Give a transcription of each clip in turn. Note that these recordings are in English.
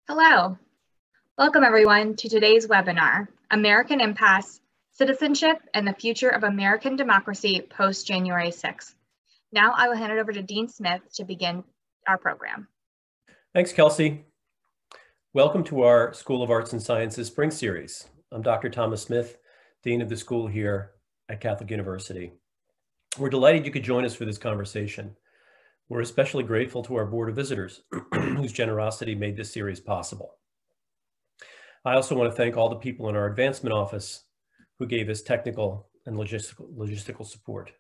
Hello. Welcome everyone to today's webinar, American Impasse, Citizenship and the Future of American Democracy Post-January 6th. Now I will hand it over to Dean Smith to begin our program. Thanks, Kelsey. Welcome to our School of Arts and Sciences Spring Series. I'm Dr. Thomas Smith, Dean of the school here at Catholic University. We're delighted you could join us for this conversation. We're especially grateful to our Board of Visitors, whose generosity made this series possible. I also want to thank all the people in our advancement office who gave us technical and logistical support.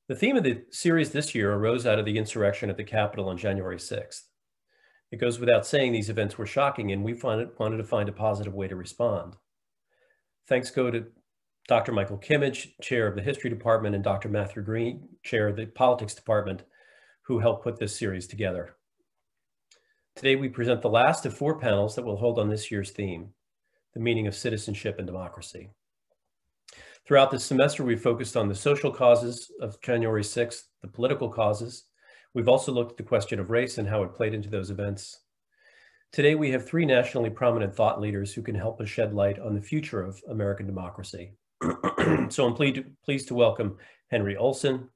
The theme of the series this year arose out of the insurrection at the Capitol on January 6th. It goes without saying these events were shocking, and we wanted to find a positive way to respond. Thanks go to Dr. Michael Kimmage, Chair of the History Department, and Dr. Matthew Green, Chair of the Politics Department, who helped put this series together. Today, we present the last of 4 panels that will hold on this year's theme, the meaning of citizenship and democracy. Throughout this semester, we focused on the social causes of January 6th, the political causes. We've also looked at the question of race and how it played into those events. Today, we have 3 nationally prominent thought leaders who can help us shed light on the future of American democracy. So I'm pleased to welcome Henry Olsen,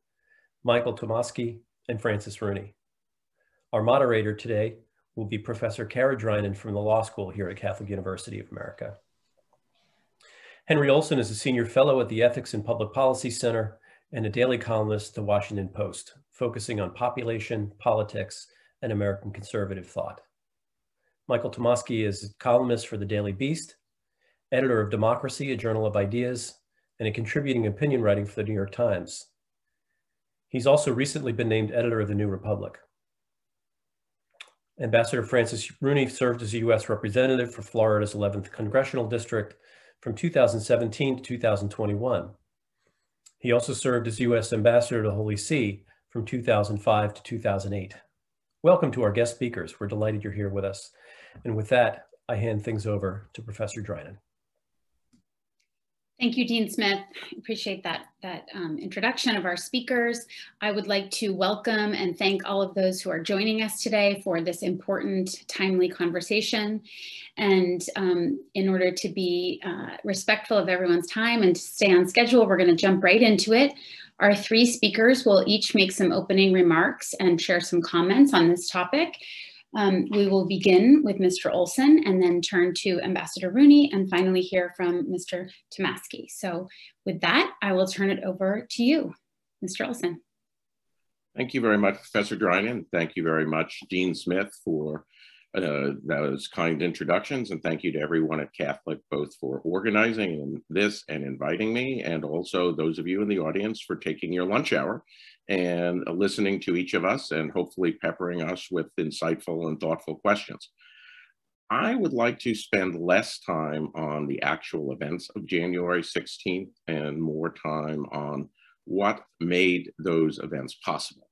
Michael Tomoski, and Francis Rooney. Our moderator today will be Professor Kara Drinan from the Law School here at Catholic University of America. Henry Olsen is a senior fellow at the Ethics and Public Policy Center and a daily columnist at the Washington Post, focusing on population, politics, and American conservative thought. Michael Tomoski is a columnist for the Daily Beast, editor of Democracy, a Journal of Ideas, and a contributing opinion writing for the New York Times. He's also recently been named editor of the New Republic. Ambassador Francis Rooney served as a U.S. representative for Florida's 11th Congressional District from 2017 to 2021. He also served as U.S. Ambassador to the Holy See from 2005 to 2008. Welcome to our guest speakers. We're delighted you're here with us. And with that, I hand things over to Professor Drinan. Thank you, Dean Smith. I appreciate that introduction of our speakers. I would like to welcome and thank all of those who are joining us today for this important, timely conversation. And in order to be respectful of everyone's time and to stay on schedule, we're going to jump right into it. Our 3 speakers will each make some opening remarks and share some comments on this topic. We will begin with Mr. Olsen and then turn to Ambassador Rooney and finally hear from Mr. Tomoski. So with that, I will turn it over to you, Mr. Olsen. Thank you very much, Professor Drinan. Thank you very much, Dean Smith, for those kind introductions. And thank you to everyone at Catholic, both for organizing this and inviting me, and also those of you in the audience for taking your lunch hour and listening to each of us and hopefully peppering us with insightful and thoughtful questions. I would like to spend less time on the actual events of January 16th and more time on what made those events possible.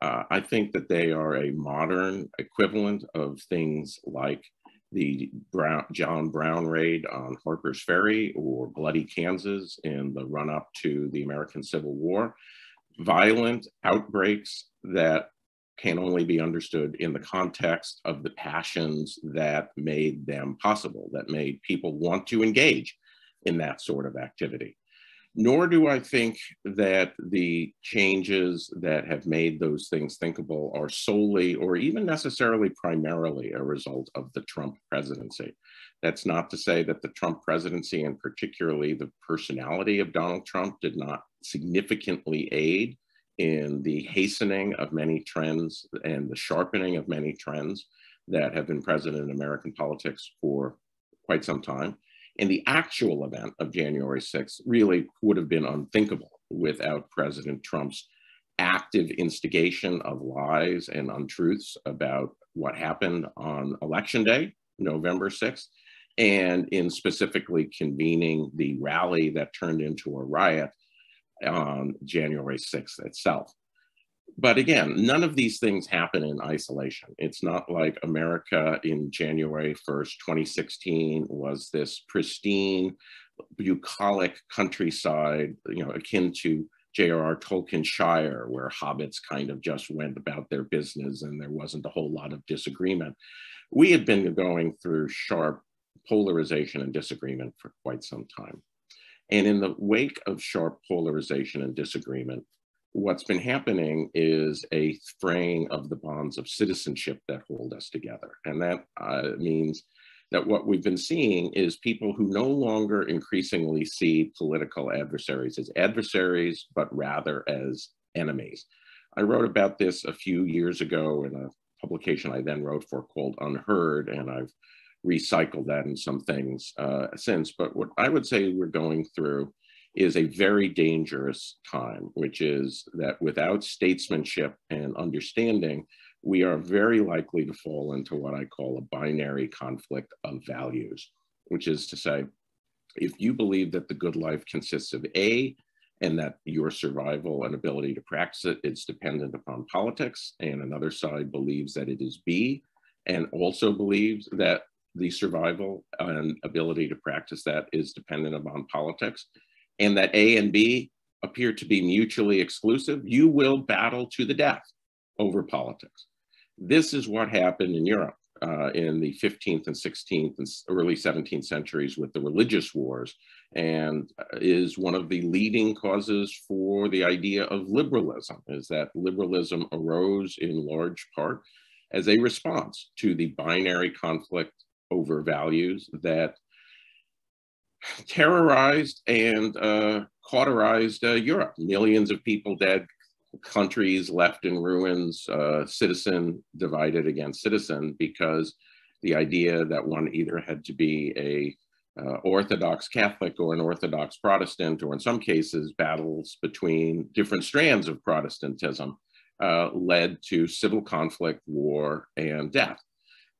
I think that they are a modern equivalent of things like the John Brown raid on Harper's Ferry or Bloody Kansas in the run-up to the American Civil War. Violent outbreaks that can only be understood in the context of the passions that made them possible, that made people want to engage in that sort of activity. Nor do I think that the changes that have made those things thinkable are solely or even necessarily primarily a result of the Trump presidency. That's not to say that the Trump presidency, and particularly the personality of Donald Trump, did not significantly aid in the hastening of many trends and the sharpening of many trends that have been present in American politics for quite some time. And the actual event of January 6th really would have been unthinkable without President Trump's active instigation of lies and untruths about what happened on Election Day, November 6th, and in specifically convening the rally that turned into a riot on January 6th itself. But again, none of these things happen in isolation. It's not like America in January 1st, 2016 was this pristine, bucolic countryside, akin to J.R.R. Tolkien's Shire, where hobbits kind of just went about their business and there wasn't a whole lot of disagreement. We had been going through sharp polarization and disagreement for quite some time. And in the wake of sharp polarization and disagreement, what's been happening is a fraying of the bonds of citizenship that hold us together. And that means that what we've been seeing is people who no longer increasingly see political adversaries as adversaries, but rather as enemies. I wrote about this a few years ago in a publication I then wrote for called Unheard, and I've recycled that in some things since. But what I would say we're going through is a very dangerous time, which is that without statesmanship and understanding, we are very likely to fall into what I call a binary conflict of values, which is to say, if you believe that the good life consists of A, and that your survival and ability to practice it is dependent upon politics, and another side believes that it is B, and also believes that the survival and ability to practice that is dependent upon politics, and that A and B appear to be mutually exclusive, you will battle to the death over politics. This is what happened in Europe in the 15th and 16th and early 17th centuries with the religious wars, and is one of the leading causes for the idea of liberalism, is that liberalism arose in large part as a response to the binary conflict over values that terrorized and cauterized Europe. Millions of people dead, countries left in ruins, citizen divided against citizen, because the idea that one either had to be a Orthodox Catholic or an Orthodox Protestant, or in some cases battles between different strands of Protestantism, led to civil conflict, war, and death.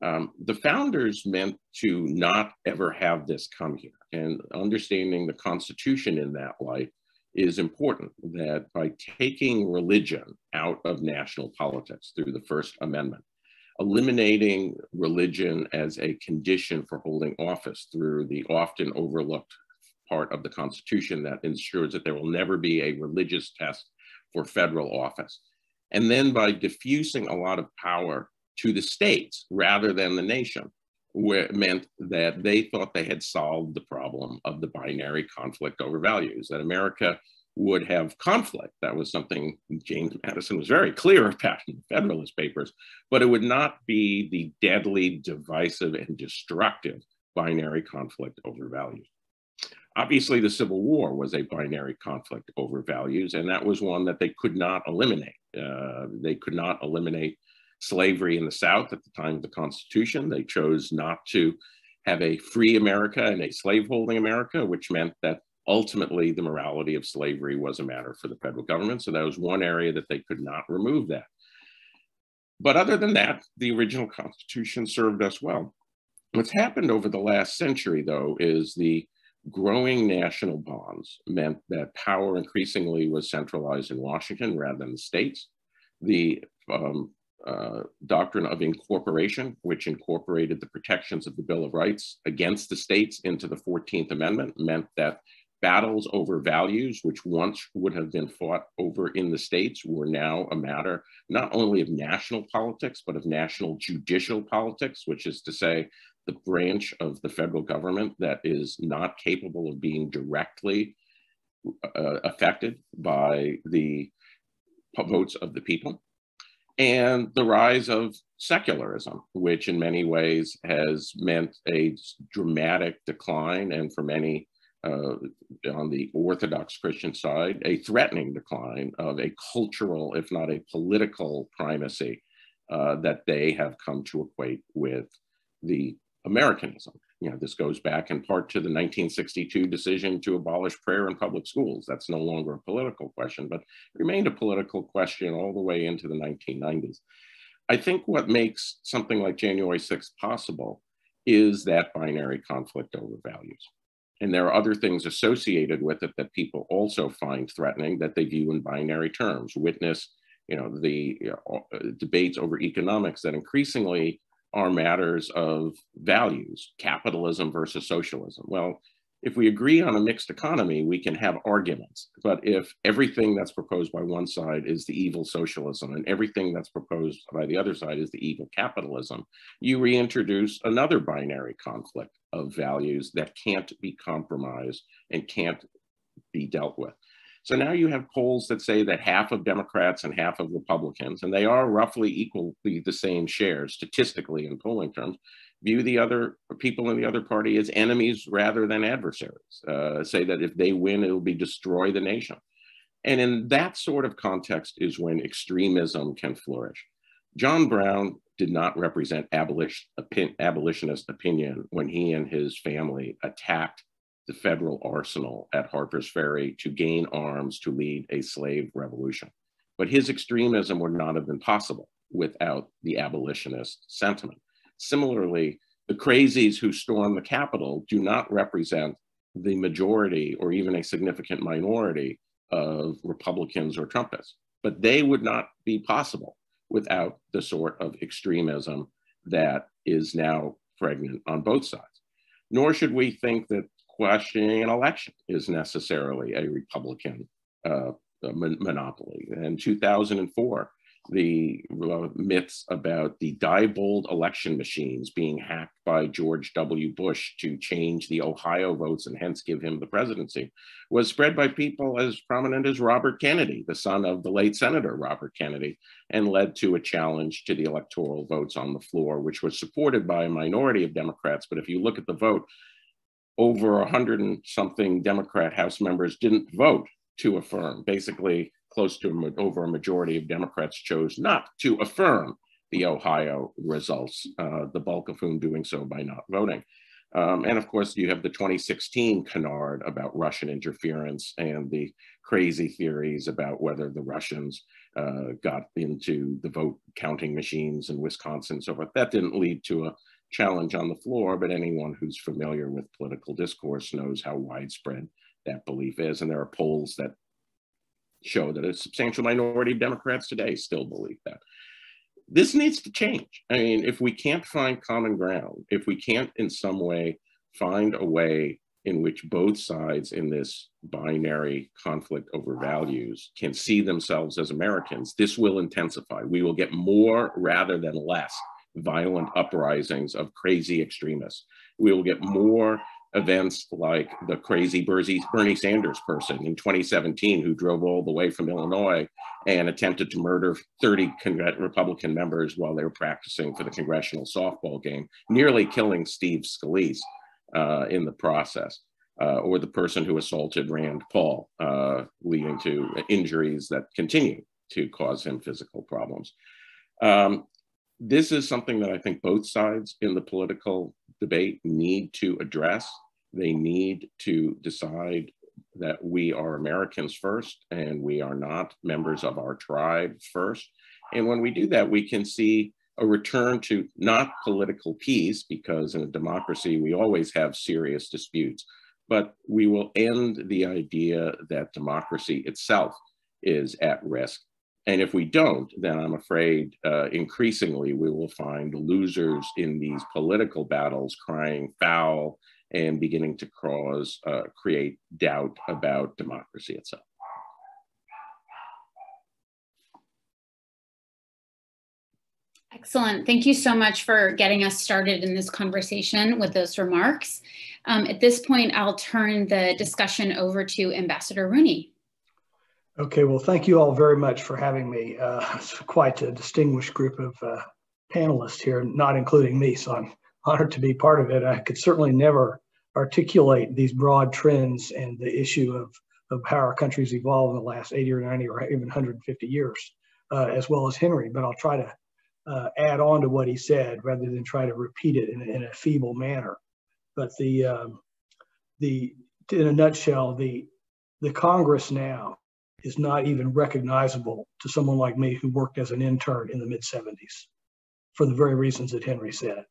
The founders meant to not ever have this come here, and understanding the Constitution in that light is important, that by taking religion out of national politics through the First Amendment, eliminating religion as a condition for holding office through the often overlooked part of the Constitution that ensures that there will never be a religious test for federal office, and then by diffusing a lot of power to the states rather than the nation, where it meant that they thought they had solved the problem of the binary conflict over values, that America would have conflict. That was something James Madison was very clear about in the Federalist Papers, but it would not be the deadly, divisive, and destructive binary conflict over values. Obviously, the Civil War was a binary conflict over values, and that was one that they could not eliminate. They could not eliminate slavery in the South at the time of the Constitution. They chose not to have a free America and a slaveholding America, which meant that ultimately the morality of slavery was a matter for the federal government. So that was one area that they could not remove that. But other than that, the original Constitution served us well. What's happened over the last century, though, is the growing national bonds meant that power increasingly was centralized in Washington rather than the states. The doctrine of incorporation, which incorporated the protections of the Bill of Rights against the states into the 14th Amendment, meant that battles over values, which once would have been fought over in the states, were now a matter not only of national politics, but of national judicial politics, which is to say, the branch of the federal government that is not capable of being directly affected by the votes of the people. And the rise of secularism, which in many ways has meant a dramatic decline, and for many on the Orthodox Christian side, a threatening decline of a cultural, if not a political primacy that they have come to equate with the Americanism. You know, this goes back in part to the 1962 decision to abolish prayer in public schools. That's no longer a political question, but remained a political question all the way into the 1990s. I think what makes something like January 6th possible is that binary conflict over values. And there are other things associated with it that people also find threatening that they view in binary terms. Witness, the debates over economics that increasingly are matters of values, capitalism versus socialism. Well, If we agree on a mixed economy, we can have arguments. But if everything that's proposed by one side is the evil socialism and everything that's proposed by the other side is the evil capitalism, you reintroduce another binary conflict of values that can't be compromised and can't be dealt with. So now you have polls that say that half of Democrats and half of Republicans, and they are roughly equally the same shares statistically in polling terms, view the other people in the other party as enemies rather than adversaries, say that if they win, it'll be destroy the nation. And in that sort of context is when extremism can flourish. John Brown did not represent abolitionist opinion when he and his family attacked the federal arsenal at Harper's Ferry to gain arms to lead a slave revolution. But his extremism would not have been possible without the abolitionist sentiment. Similarly, the crazies who storm the Capitol do not represent the majority or even a significant minority of Republicans or Trumpists, but they would not be possible without the sort of extremism that is now pregnant on both sides. Nor should we think that questioning an election is necessarily a Republican monopoly. In 2004, the myths about the Diebold election machines being hacked by George W. Bush to change the Ohio votes and hence give him the presidency was spread by people as prominent as Robert Kennedy, the son of the late Senator Robert Kennedy, and led to a challenge to the electoral votes on the floor, which was supported by a minority of Democrats. But if you look at the vote, over 100 and something Democrat House members didn't vote to affirm. Basically, close to over a majority of Democrats chose not to affirm the Ohio results, the bulk of whom doing so by not voting. And of course, you have the 2016 canard about Russian interference and the crazy theories about whether the Russians got into the vote counting machines in Wisconsin and so forth. That didn't lead to a challenge on the floor, but anyone who's familiar with political discourse knows how widespread that belief is. And there are polls that show that a substantial minority of Democrats today still believe that. This needs to change. I mean, if we can't find common ground, if we can't in some way find a way in which both sides in this binary conflict over values can see themselves as Americans, this will intensify. We will get more rather than less violent uprisings of crazy extremists. We will get more events like the crazy Bernie Sanders person in 2017 who drove all the way from Illinois and attempted to murder 30 Republican members while they were practicing for the congressional softball game, nearly killing Steve Scalise in the process, or the person who assaulted Rand Paul, leading to injuries that continue to cause him physical problems. This is something that I think both sides in the political debate need to address. They need to decide that we are Americans first and we are not members of our tribe first. And when we do that, we can see a return to not political peace, because in a democracy, we always have serious disputes, but we will end the idea that democracy itself is at risk. And if we don't, then I'm afraid increasingly we will find losers in these political battles crying foul and beginning to create doubt about democracy itself. Excellent. Thank you so much for getting us started in this conversation with those remarks. At this point, I'll turn the discussion over to Ambassador Rooney. Okay, well, thank you all very much for having me. It's quite a distinguished group of panelists here, not including me, so I'm honored to be part of it. I could certainly never articulate these broad trends and the issue of how our country's evolved in the last 80 or 90 or even 150 years, as well as Henry, but I'll try to add on to what he said rather than try to repeat it in a feeble manner. But in a nutshell, the Congress now is not even recognizable to someone like me who worked as an intern in the mid-70s for the very reasons that Henry said.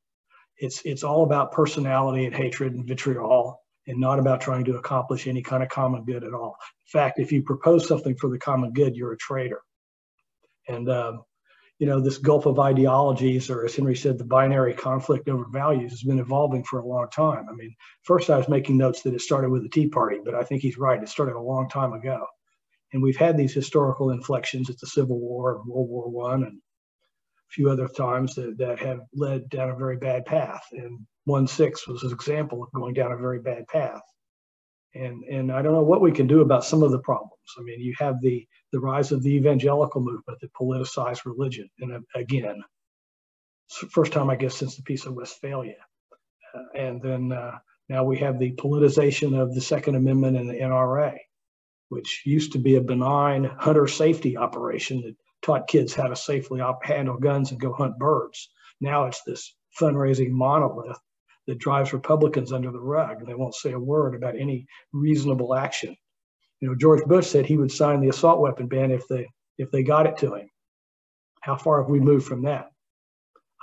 It's all about personality and hatred and vitriol and not about trying to accomplish any kind of common good at all. In fact, if you propose something for the common good, you're a traitor. And this gulf of ideologies, or as Henry said, the binary conflict over values has been evolving for a long time. I mean, first I was making notes that it started with the Tea Party, but I think he's right. It started a long time ago. And we've had these historical inflections at the Civil War, World War I, and a few other times that have led down a very bad path. And 1/6 was an example of going down a very bad path. And I don't know what we can do about some of the problems. I mean, you have the rise of the evangelical movement that politicized religion. And again, first time, I guess, since the Peace of Westphalia. And then now we have the politicization of the Second Amendment and the NRA, which used to be a benign hunter safety operation that taught kids how to safely handle guns and go hunt birds. Now it's this fundraising monolith that drives Republicans under the rug. They won't say a word about any reasonable action. George Bush said he would sign the assault weapon ban if they got it to him. How far have we moved from that?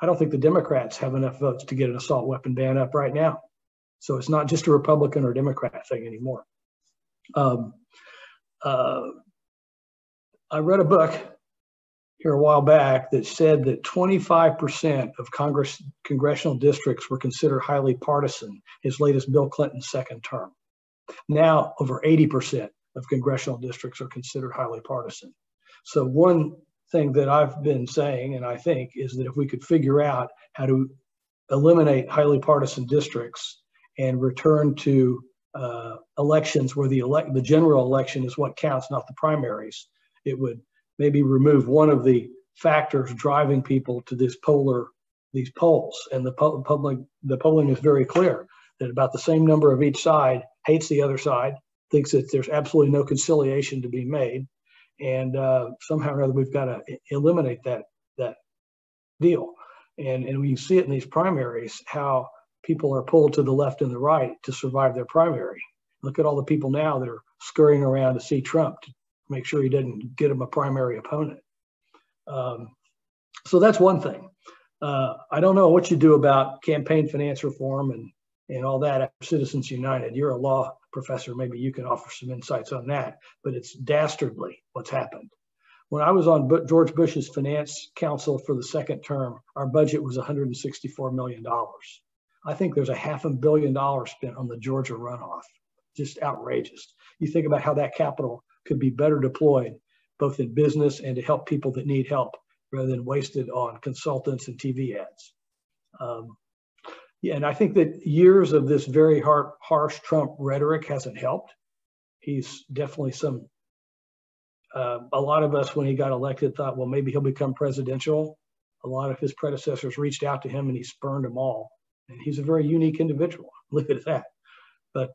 I don't think the Democrats have enough votes to get an assault weapon ban up right now. So it's not just a Republican or Democrat thing anymore. I read a book here a while back that said that 25% of congressional districts were considered highly partisan, his latest Bill Clinton's second term. Now, over 80% of congressional districts are considered highly partisan. So one thing that I've been saying, and I think, is that if we could figure out how to eliminate highly partisan districts and return to elections where the general election is what counts, not the primaries, it would maybe remove one of the factors driving people to these polls. And the polling is very clear that about the same number of each side hates the other side, thinks that there's absolutely no conciliation to be made, and somehow or other we've got to eliminate that deal. And we see it in these primaries, how people are pulled to the left and the right to survive their primary. Look at all the people now that are scurrying around to see Trump to make sure he doesn't get him a primary opponent. So that's one thing. I don't know what you do about campaign finance reform and all that after Citizens United. You're a law professor. Maybe you can offer some insights on that, but it's dastardly what's happened. When I was on George Bush's finance council for the second term, our budget was $164 million. I think there's $500 million spent on the Georgia runoff. Just outrageous. You think about how that capital could be better deployed, both in business and to help people that need help, rather than wasted on consultants and TV ads. And I think that years of this very harsh Trump rhetoric hasn't helped. He's definitely a lot of us, when he got elected, thought, well, maybe he'll become presidential. A lot of his predecessors reached out to him and he spurned them all. And he's a very unique individual. Look at that. But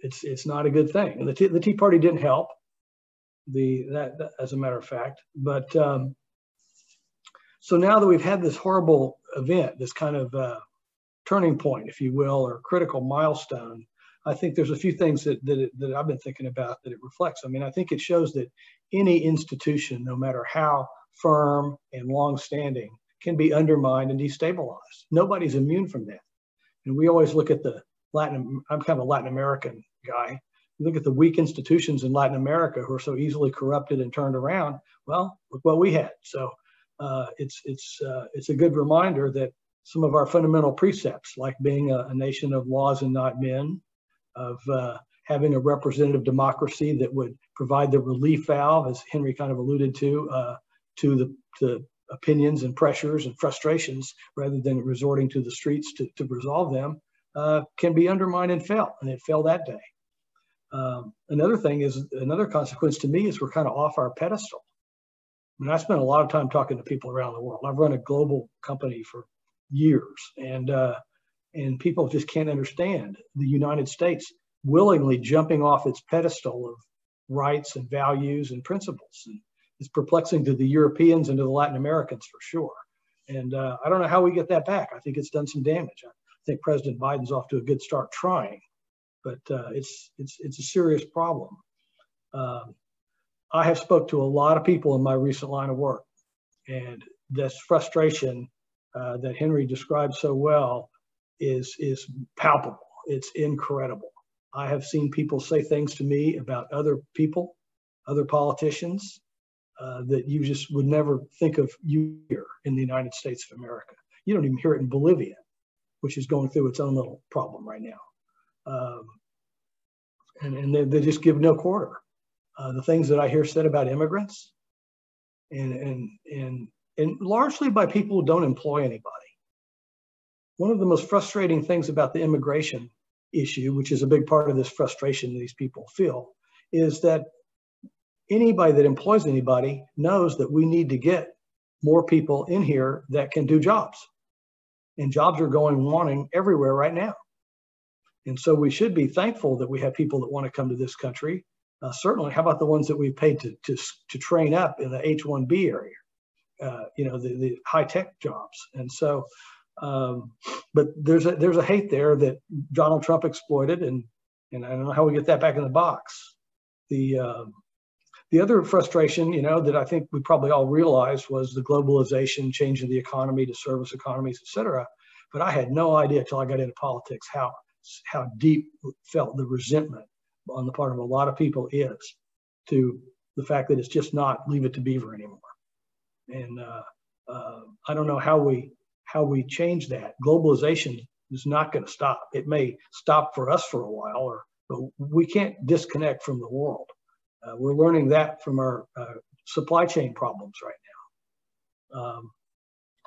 it's not a good thing. And the Tea Party didn't help, that as a matter of fact. But so now that we've had this horrible event, this kind of turning point, if you will, or critical milestone, I think there's a few things that I've been thinking about that it reflects. I mean, I think it shows that any institution, no matter how firm and long-standing, can be undermined and destabilized. Nobody's immune from that. And we always look at I'm kind of a Latin American guy. You look at the weak institutions in Latin America who are so easily corrupted and turned around. Well, look what we had. So it's a good reminder that some of our fundamental precepts, like being a nation of laws and not men, of having a representative democracy that would provide the relief valve, as Henry kind of alluded to the opinions and pressures and frustrations, rather than resorting to the streets to resolve them, can be undermined and fail. And it fell that day. Another consequence to me is we're kind of off our pedestal. I mean, I spent a lot of time talking to people around the world. I've run a global company for years, and people just can't understand the United States willingly jumping off its pedestal of rights and values and principles. And it's perplexing to the Europeans and to the Latin Americans for sure. And I don't know how we get that back. I think it's done some damage. I think President Biden's off to a good start trying, but it's a serious problem. I have spoke to a lot of people in my recent line of work, and this frustration that Henry described so well is palpable. It's incredible. I have seen people say things to me about other people, other politicians, that you just would never think of here in the United States of America. You don't even hear it in Bolivia, which is going through its own little problem right now. And they just give no quarter. The things that I hear said about immigrants and largely by people who don't employ anybody. One of the most frustrating things about the immigration issue, which is a big part of this frustration these people feel, is that anybody that employs anybody knows that we need to get more people in here that can do jobs. And jobs are going wanting everywhere right now. And so we should be thankful that we have people that want to come to this country. Certainly, how about the ones that we've paid to train up in the H-1B area, the high-tech jobs. And so, but there's a hate there that Donald Trump exploited, and I don't know how we get that back in the box. The other frustration, that I think we probably all realized was the globalization, changing the economy to service economies, et cetera. But I had no idea until I got into politics how deep felt the resentment on the part of a lot of people is to the fact that it's just not Leave It to Beaver anymore. And I don't know how we change that. Globalization is not going to stop. It may stop for us for a while, but we can't disconnect from the world. We're learning that from our supply chain problems right now.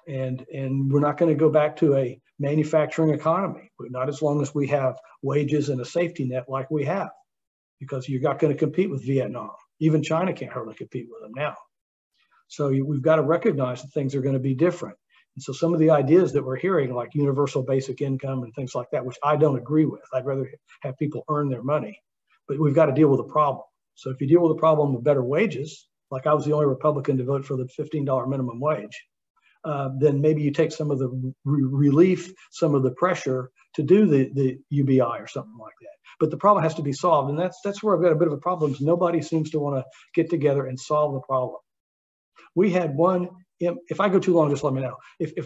And we're not going to go back to a manufacturing economy, but not as long as we have wages and a safety net like we have, because you're not going to compete with Vietnam. Even China can't hardly compete with them now. So we've got to recognize that things are going to be different. And so some of the ideas that we're hearing, like universal basic income and things like that, which I don't agree with. I'd rather have people earn their money, but we've got to deal with the problem. So if you deal with the problem with better wages, like I was the only Republican to vote for the $15 minimum wage, then maybe you take some of the relief, some of the pressure to do the UBI or something like that. But the problem has to be solved. And that's where I've got a bit of a problem. Nobody seems to want to get together and solve the problem. We had one, if I go too long, just let me know.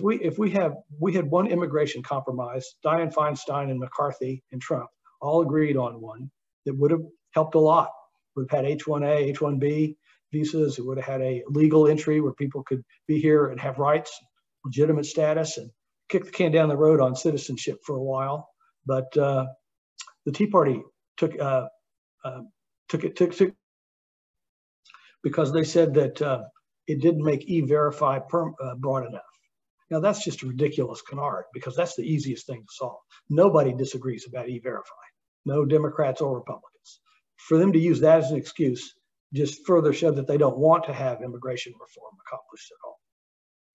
We had one immigration compromise, Dianne Feinstein and McCarthy and Trump all agreed on one that would have helped a lot. We've had H-1A, H-1B visas. It would have had a legal entry where people could be here and have rights, legitimate status, and kick the can down the road on citizenship for a while. But the Tea Party took it because they said that it didn't make E-Verify broad enough. Now that's just a ridiculous canard, because that's the easiest thing to solve. Nobody disagrees about E-Verify, no Democrats or Republicans. For them to use that as an excuse just further showed that they don't want to have immigration reform accomplished at all.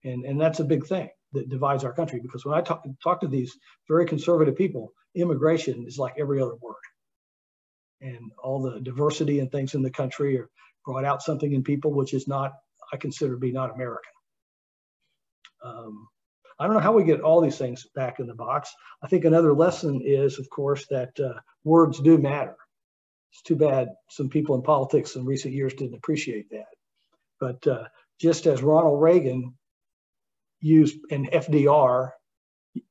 And that's a big thing that divides our country, because when I talk to these very conservative people, immigration is like every other word. And all the diversity and things in the country are brought out something in people which is not, I consider to be not American. I don't know how we get all these things back in the box. I think another lesson is, of course, that words do matter. It's too bad some people in politics in recent years didn't appreciate that. But just as Ronald Reagan used, and FDR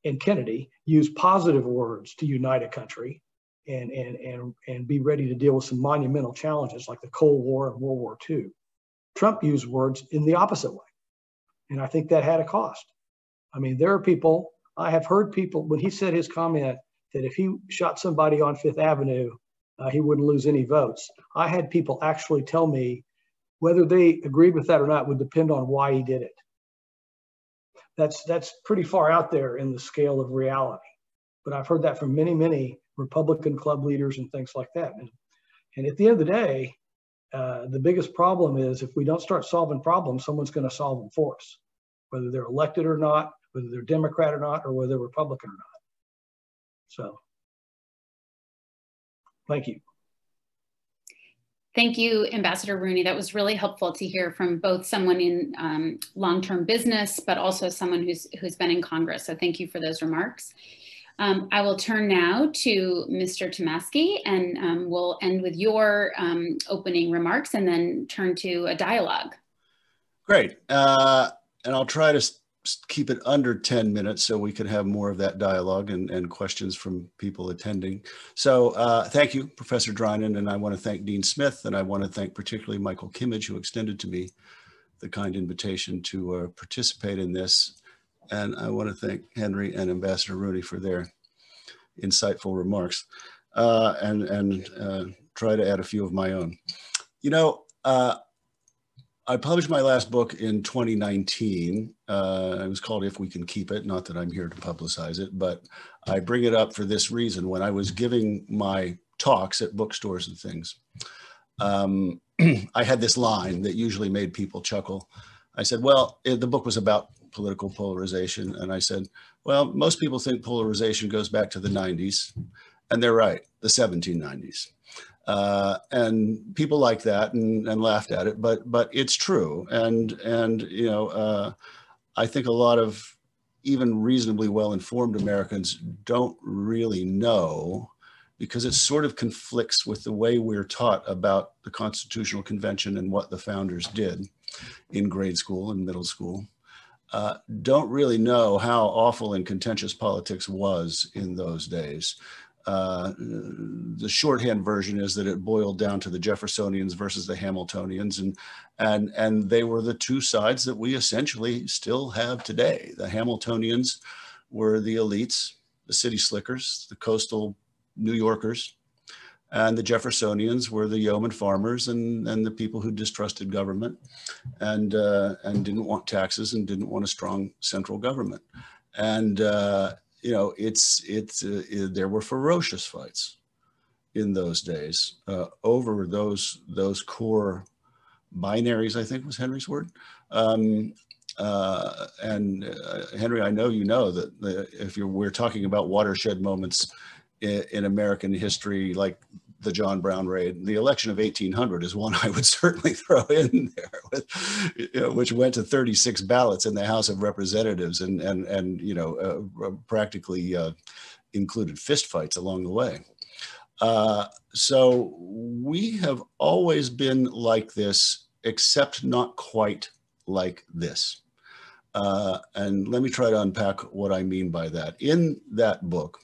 and Kennedy used positive words to unite a country and be ready to deal with some monumental challenges like the Cold War and World War II, Trump used words in the opposite way. And I think that had a cost. I mean, there are people, I have heard people, when he said his comment that if he shot somebody on Fifth Avenue, he wouldn't lose any votes. I had people actually tell me whether they agreed with that or not would depend on why he did it. That's pretty far out there in the scale of reality. But I've heard that from many, many Republican club leaders and things like that. And at the end of the day, the biggest problem is if we don't start solving problems, someone's going to solve them for us, whether they're elected or not, whether they're Democrat or not, or whether they're Republican or not. So, thank you. Thank you, Ambassador Rooney. That was really helpful to hear from both someone in long-term business, but also someone who's been in Congress. So thank you for those remarks. I will turn now to Mr. Tomoski, and we'll end with your opening remarks and then turn to a dialogue. Great. And I'll try to keep it under 10 minutes so we can have more of that dialogue and questions from people attending. So thank you, Professor Drinan, and I want to thank Dean Smith, and I want to thank particularly Michael Kimmage, who extended to me the kind invitation to participate in this. And I want to thank Henry and Ambassador Rooney for their insightful remarks, and try to add a few of my own. You know, I published my last book in 2019. It was called If We Can Keep It. Not that I'm here to publicize it, but I bring it up for this reason. When I was giving my talks at bookstores and things, I had this line that usually made people chuckle. I said, well, the book was about political polarization. And I said, well, most people think polarization goes back to the 90s. And they're right, the 1790s. And people like that and laughed at it, but it's true. And you know, I think a lot of even reasonably well-informed Americans don't really know, because it sort of conflicts with the way we're taught about the Constitutional Convention and what the founders did in grade school and middle school. Don't really know how awful and contentious politics was in those days. The shorthand version is that it boiled down to the Jeffersonians versus the Hamiltonians, and they were the two sides that we essentially still have today. The Hamiltonians were the elites, the city slickers, the coastal New Yorkers, and the Jeffersonians were the yeoman farmers and the people who distrusted government and didn't want taxes and didn't want a strong central government. And you know, there were ferocious fights in those days over those core binaries, I think was Henry's word. And Henry, I know you know that if we're talking about watershed moments in American history, like the John Brown raid, the election of 1800 is one I would certainly throw in there, which went to 36 ballots in the House of Representatives, and you know, practically included fistfights along the way. So we have always been like this, except not quite like this. And let me try to unpack what I mean by that. In that book,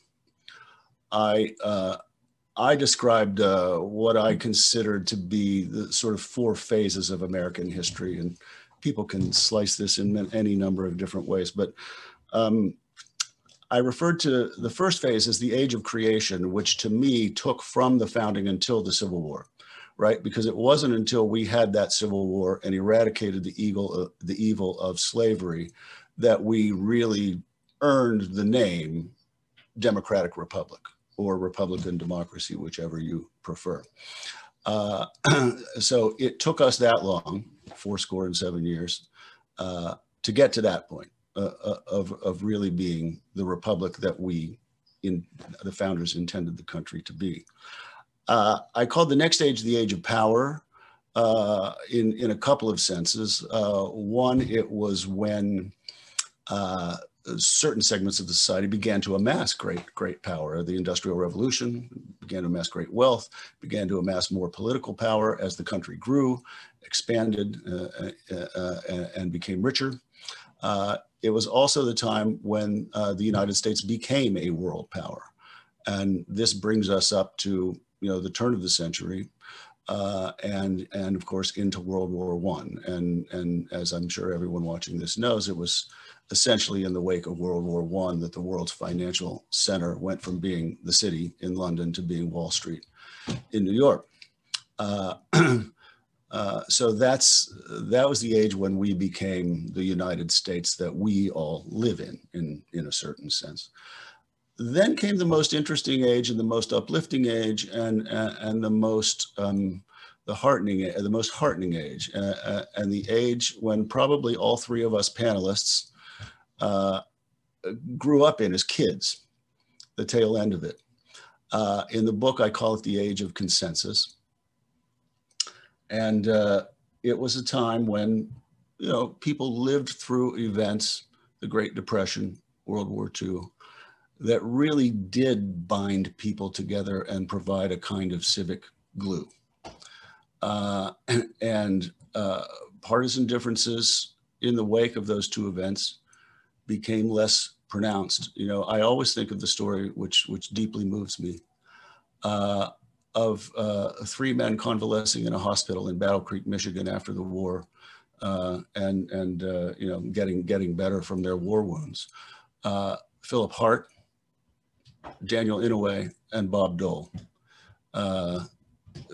I described what I considered to be the sort of four phases of American history, and people can slice this in any number of different ways. But I referred to the first phase as the age of creation, which to me took from the founding until the Civil War, right? Because it wasn't until we had that Civil War and eradicated the evil of slavery that we really earned the name Democratic Republic, or Republican democracy, whichever you prefer. So it took us that long, 67 years, to get to that point of really being the republic that the founders intended the country to be. I called the next age the age of power in a couple of senses. One, it was when certain segments of the society began to amass great power. The Industrial Revolution began to amass great wealth, began to amass more political power as the country grew, expanded, and became richer. It was also the time when the United States became a world power. And this brings us up to, you know, the turn of the century, and of course into World War I. And as I'm sure everyone watching this knows, it was essentially in the wake of World War I that the world's financial center went from being the city in London to being Wall Street in New York. So that was the age when we became the United States that we all live in a certain sense. Then came the most interesting age and the most uplifting age and the most heartening age, and the age when probably all three of us panelists grew up in as kids, the tail end of it. In the book, I call it the age of consensus. And it was a time when, you know, people lived through events, the Great Depression, World War II, that really did bind people together and provide a kind of civic glue. And partisan differences in the wake of those two events became less pronounced. You know, I always think of the story, which deeply moves me, of 3 men convalescing in a hospital in Battle Creek, Michigan after the war, and you know, getting better from their war wounds. Philip Hart, Daniel Inouye, and Bob Dole.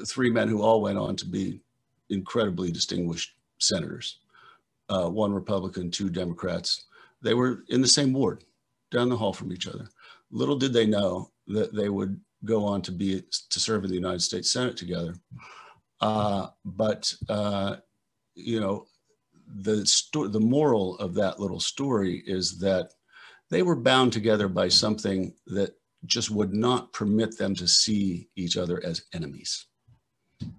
3 men who all went on to be incredibly distinguished senators. 1 Republican, 2 Democrats. They were in the same ward, down the hall from each other. Little did they know that they would go on to serve in the United States Senate together. You know, the moral of that little story is that they were bound together by something that just would not permit them to see each other as enemies,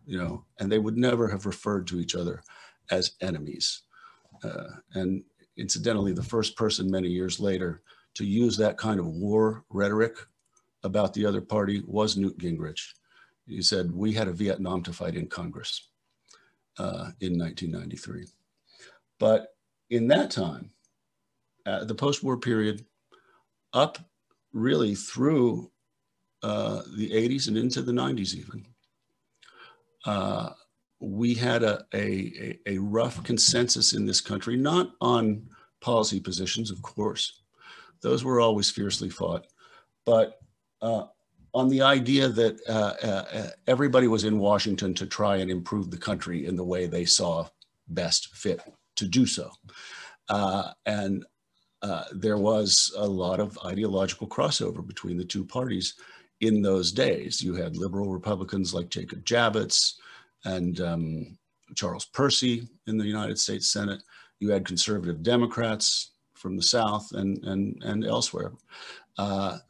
you know, and they would never have referred to each other as enemies. And incidentally, the first person many years later to use that kind of war rhetoric about the other party was Newt Gingrich. He said, "We had a Vietnam to fight in Congress," in 1993. But in that time, the post-war period, up really through the 80s and into the 90s even, we had a rough consensus in this country, not on policy positions, of course. Those were always fiercely fought, but on the idea that everybody was in Washington to try and improve the country in the way they saw best fit to do so. There was a lot of ideological crossover between the 2 parties in those days. You had liberal Republicans like Jacob Javits and Charles Percy in the United States Senate. You had conservative Democrats from the South and elsewhere.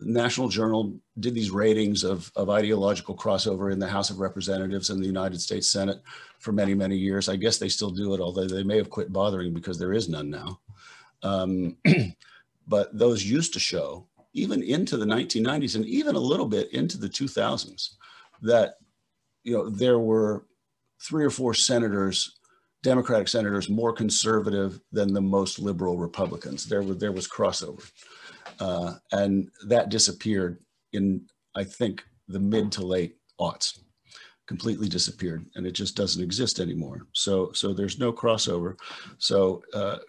National Journal did these ratings of ideological crossover in the House of Representatives and the United States Senate for many, many years. I guess they still do it, although they may have quit bothering because there is none now. But those used to show, even into the 1990s and even a little bit into the 2000s, that, you know, there were 3 or 4 senators, Democratic senators, more conservative than the most liberal Republicans. There was crossover. And that disappeared in, I think, the mid to late aughts, completely disappeared, and it just doesn't exist anymore. So there's no crossover. So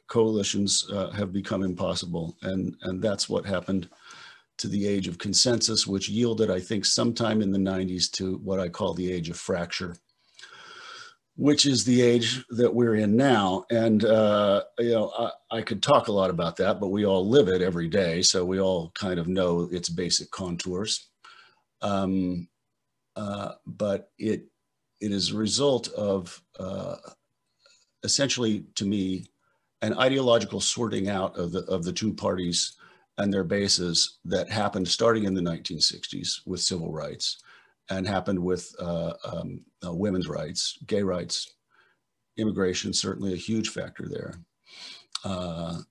coalitions have become impossible, and that's what happened to the age of consensus, which yielded, I think, sometime in the 90s to what I call the age of fracture, which is the age that we're in now. And, you know, I could talk a lot about that, but we all live it every day. So we all kind of know its basic contours. But it is a result of, essentially, to me, an ideological sorting out of the 2 parties and their bases that happened starting in the 1960s with civil rights, and happened with women's rights, gay rights, immigration, certainly a huge factor there,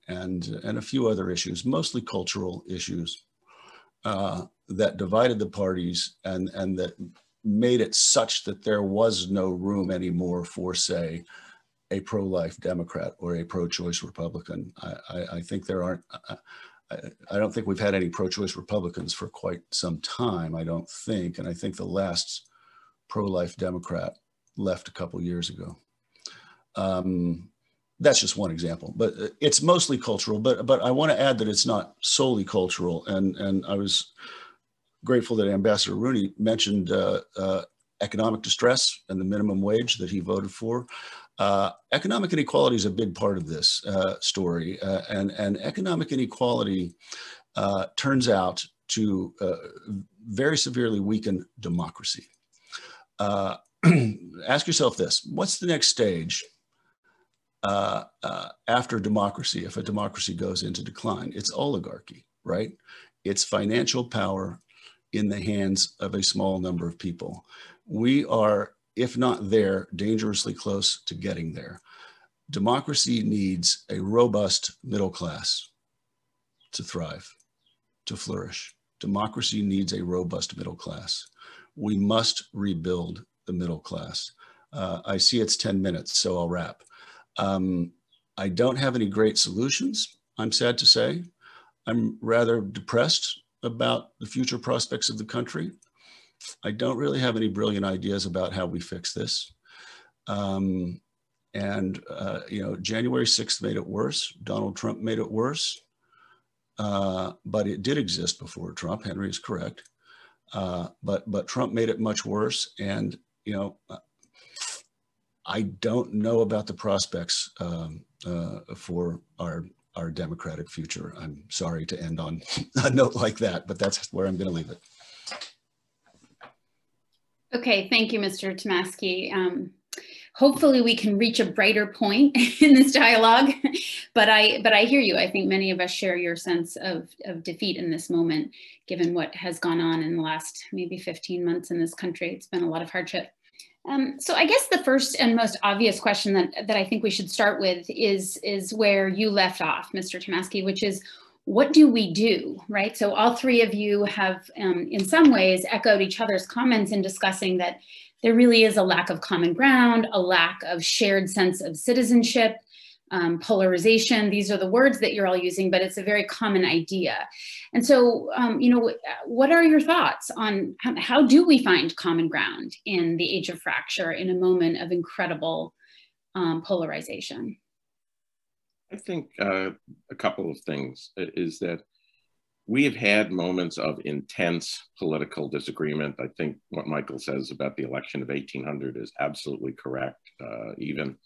and a few other issues, mostly cultural issues, that divided the parties and that made it such that there was no room anymore for, say, a pro-life Democrat or a pro-choice Republican. I think there aren't, I don't think we've had any pro-choice Republicans for quite some time, I don't think. And I think the last pro-life Democrat left a couple years ago. That's just one example, but it's mostly cultural. But I want to add that it's not solely cultural. And I was grateful that Ambassador Rooney mentioned economic distress and the minimum wage that he voted for. Economic inequality is a big part of this story, and economic inequality turns out to very severely weaken democracy. Ask yourself this: what's the next stage after democracy, if a democracy goes into decline? It's oligarchy, right? It's financial power in the hands of a small number of people. We are, if not there, dangerously close to getting there. Democracy needs a robust middle class to thrive, to flourish. Democracy needs a robust middle class. We must rebuild the middle class. I see it's 10 minutes, so I'll wrap. I don't have any great solutions. I'm sad to say. I'm rather depressed about the future prospects of the country. I don't really have any brilliant ideas about how we fix this. You know, January 6th made it worse. Donald Trump made it worse. But it did exist before Trump. Henry is correct. But Trump made it much worse. And, you know, I don't know about the prospects for our democratic future. I'm sorry to end on a note like that, but that's where I'm going to leave it. Okay, thank you, Mr. Tomoski. Hopefully we can reach a brighter point in this dialogue, but I hear you. I think many of us share your sense of defeat in this moment, given what has gone on in the last maybe 15 months in this country. It's been a lot of hardship. So I guess the first and most obvious question that I think we should start with is where you left off, Mr. Tomoski, which is, what do we do, right? So all three of you have in some ways echoed each other's comments in discussing that there really is a lack of common ground, a lack of shared sense of citizenship, polarization. These are the words that you're all using, but it's a very common idea. And so, you know, what are your thoughts on how do we find common ground in the age of fracture, in a moment of incredible polarization? I think a couple of things is that we have had moments of intense political disagreement. I think what Michael says about the election of 1800 is absolutely correct. Even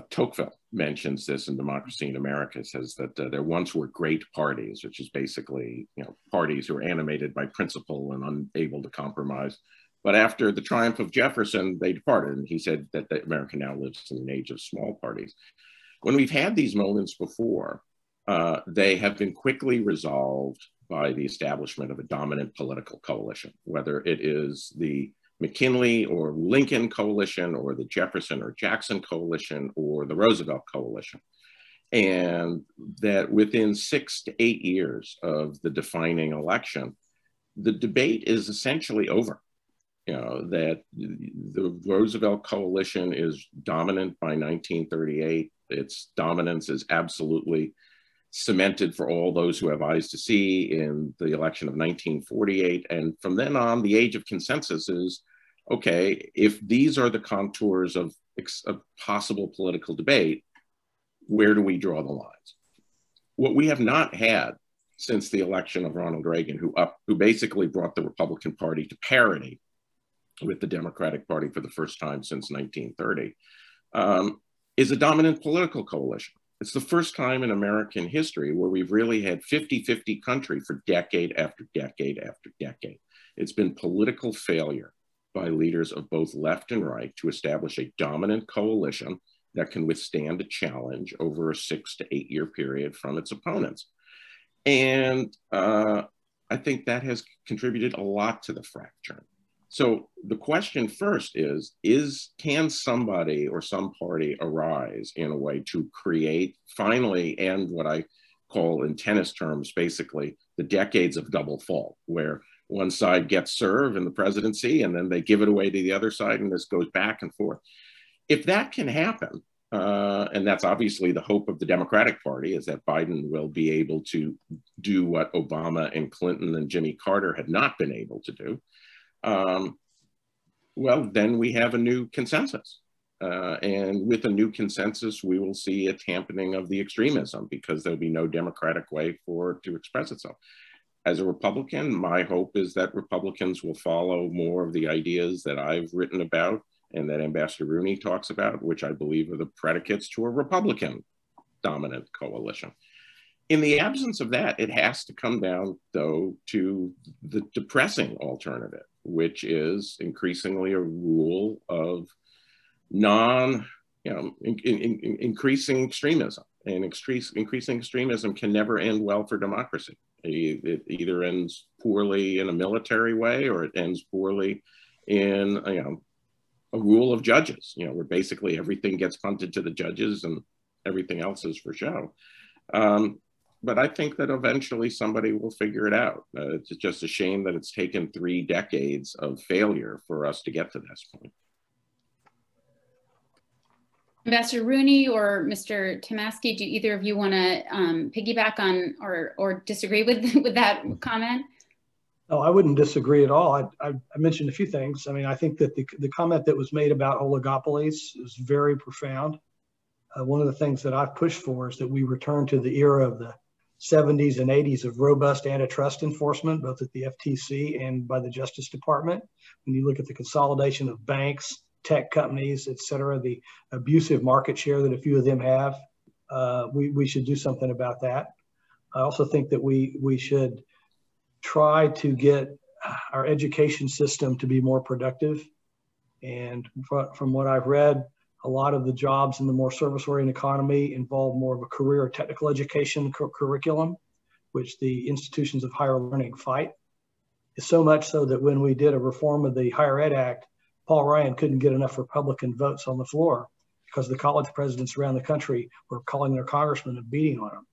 Tocqueville mentions this in Democracy in America, says that there once were great parties, which is basically, you know, parties who are animated by principle and unable to compromise. But after the triumph of Jefferson, they departed. And he said that America now lives in an age of small parties. When we've had these moments before, they have been quickly resolved by the establishment of a dominant political coalition, whether it is the McKinley or Lincoln coalition or the Jefferson or Jackson coalition or the Roosevelt coalition. And that within 6 to 8 years of the defining election, the debate is essentially over. You know, that the Roosevelt coalition is dominant by 1938. Its dominance is absolutely cemented for all those who have eyes to see in the election of 1948. And from then on, the age of consensus is, okay, if these are the contours of possible political debate, where do we draw the lines? What we have not had since the election of Ronald Reagan, who basically brought the Republican Party to parity with the Democratic Party for the first time since 1930, is a dominant political coalition. It's the first time in American history where we've really had 50-50 country for decade after decade after decade. It's been political failure by leaders of both left and right to establish a dominant coalition that can withstand a challenge over a 6 to 8 year period from its opponents. And I think that has contributed a lot to the fracture. So the question first is can somebody or some party arise in a way to create, finally end what I call in tennis terms, basically the decades of double fault, where one side gets served in the presidency and then they give it away to the other side and this goes back and forth. If that can happen, and that's obviously the hope of the Democratic Party, is that Biden will be able to do what Obama and Clinton and Jimmy Carter had not been able to do. Well, then we have a new consensus. And with a new consensus, we will see a dampening of the extremism because there'll be no democratic way for it to express itself. As a Republican, my hope is that Republicans will follow more of the ideas that I've written about and that Ambassador Rooney talks about, which I believe are the predicates to a Republican dominant coalition. In the absence of that, it has to come down, though, to the depressing alternative, which is increasingly a rule of increasing extremism. And increasing extremism can never end well for democracy. It either ends poorly in a military way or it ends poorly in a rule of judges, where basically everything gets punted to the judges and everything else is for show. But I think that eventually somebody will figure it out. It's just a shame that it's taken 3 decades of failure for us to get to this point. Ambassador Rooney or Mr. Tomoski, do either of you want to piggyback on or disagree with that comment? No, I wouldn't disagree at all. I mentioned a few things. I mean, I think that the comment that was made about oligopolies is very profound. One of the things that I've pushed for is that we return to the era of the 70s and 80s of robust antitrust enforcement, both at the FTC and by the Justice Department. When you look at the consolidation of banks, tech companies, et cetera, the abusive market share that a few of them have, we should do something about that. I also think that we should try to get our education system to be more productive. And from what I've read, a lot of the jobs in the more service-oriented economy involve more of a career or technical education curriculum, which the institutions of higher learning fight. It's so much so that when we did a reform of the Higher Ed Act, Paul Ryan couldn't get enough Republican votes on the floor because the college presidents around the country were calling their congressmen and beating on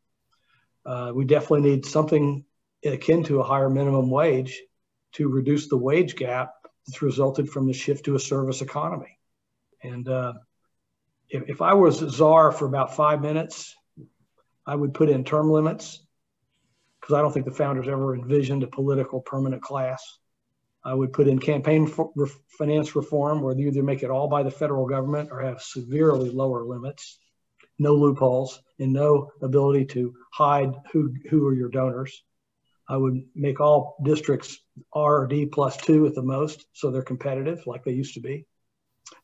them. We definitely need something akin to a higher minimum wage to reduce the wage gap that's resulted from the shift to a service economy. And if I was a czar for about 5 minutes, I would put in term limits because I don't think the founders ever envisioned a political permanent class. I would put in campaign finance reform where you either make it all by the federal government or have severely lower limits, no loopholes, and no ability to hide who are your donors. I would make all districts R or D +2 at the most, so they're competitive like they used to be.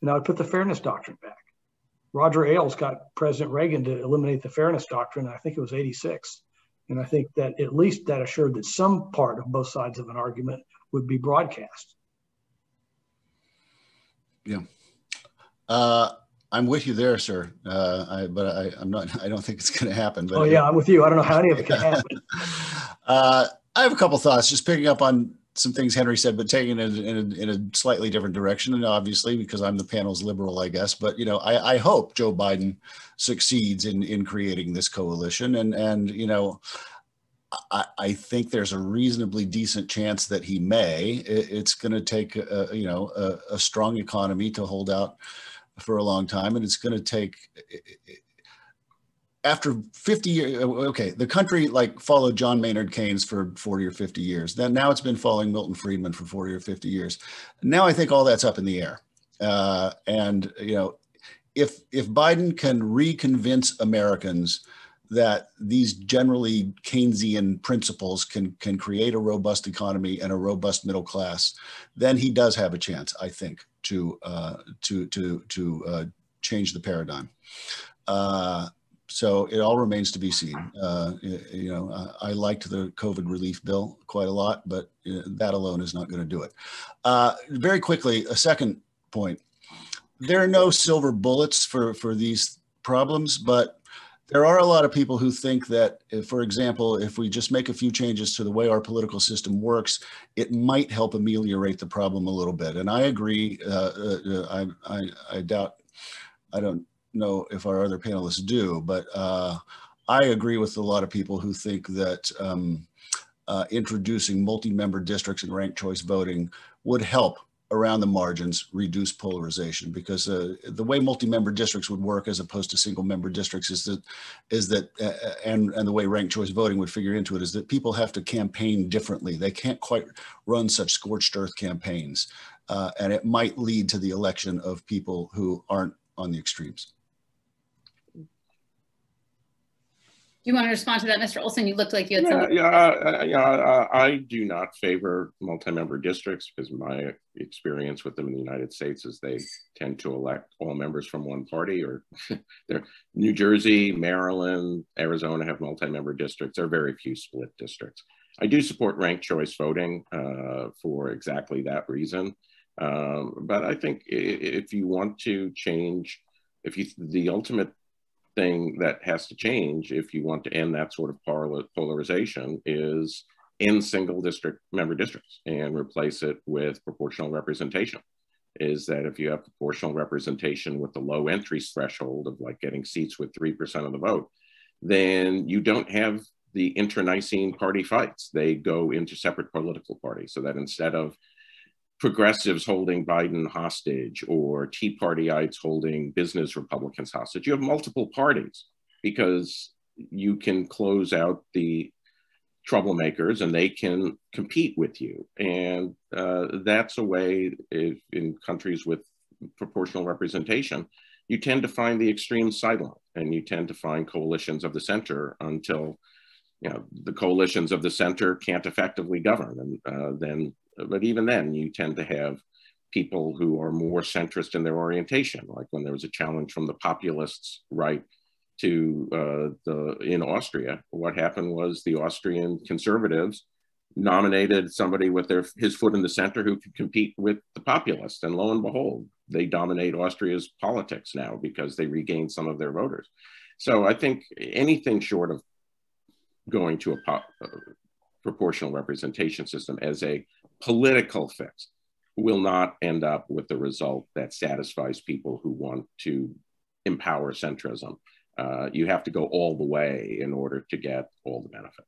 And I would put the fairness doctrine back. Roger Ailes got President Reagan to eliminate the fairness doctrine, I think it was '86. And I think that at least that assured that some part of both sides of an argument would be broadcast. Yeah. I'm with you there, sir. I'm not. I don't think it's going to happen. But oh yeah, I'm with you. I don't know how any of it can happen. I have a couple thoughts, just picking up on some things Henry said, but taking it in a slightly different direction. And obviously, because I'm the panel's liberal, I guess. But you know, I hope Joe Biden succeeds in creating this coalition, and you know, I think there's a reasonably decent chance that he may. It's going to take a strong economy to hold out for a long time, and it's going to take. After 50 years, okay, the country like followed John Maynard Keynes for 40 or 50 years. Then now it's been following Milton Friedman for 40 or 50 years. Now I think all that's up in the air. And you know, if Biden can reconvince Americans that these generally Keynesian principles can create a robust economy and a robust middle class, then he does have a chance, I think, to change the paradigm. So it all remains to be seen. You know, I liked the COVID relief bill quite a lot, but that alone is not going to do it. Very quickly, a second point. There are no silver bullets for these problems, but there are a lot of people who think that, if, for example, if we just make a few changes to the way our political system works, it might help ameliorate the problem a little bit. And I agree. I doubt, I don't know if our other panelists do, but I agree with a lot of people who think that introducing multi-member districts and ranked choice voting would help around the margins reduce polarization, because the way multi-member districts would work as opposed to single-member districts is that and the way ranked choice voting would figure into it is that people have to campaign differently. They can't quite run such scorched earth campaigns, and it might lead to the election of people who aren't on the extremes. Do you want to respond to that, Mr. Olson? You looked like you had something. I do not favor multi-member districts because my experience with them in the United States is they tend to elect all members from one party, or New Jersey, Maryland, Arizona have multi-member districts. There are very few split districts. I do support ranked choice voting for exactly that reason. But I think if you want to change, the ultimate thing that has to change if you want to end that sort of polarization is in single member districts and replace it with proportional representation. Is that if you have proportional representation with the low entry threshold of like getting seats with 3% of the vote, then you don't have the internecine party fights. They go into separate political parties, so that instead of progressives holding Biden hostage or Tea Partyites holding business Republicans hostage. You have multiple parties because you can close out the troublemakers and they can compete with you. And that's a way, in countries with proportional representation, you tend to find the extreme sideline and you tend to find coalitions of the center until, you know, the coalitions of the center can't effectively govern. And but even then, you tend to have people who are more centrist in their orientation. Like when there was a challenge from the populists right to in Austria, what happened was the Austrian conservatives nominated somebody with his foot in the center who could compete with the populists. And lo and behold, they dominate Austria's politics now because they regained some of their voters. So I think anything short of going to a proportional representation system as a political fix will not end up with the result that satisfies people who want to empower centrism. You have to go all the way in order to get all the benefit.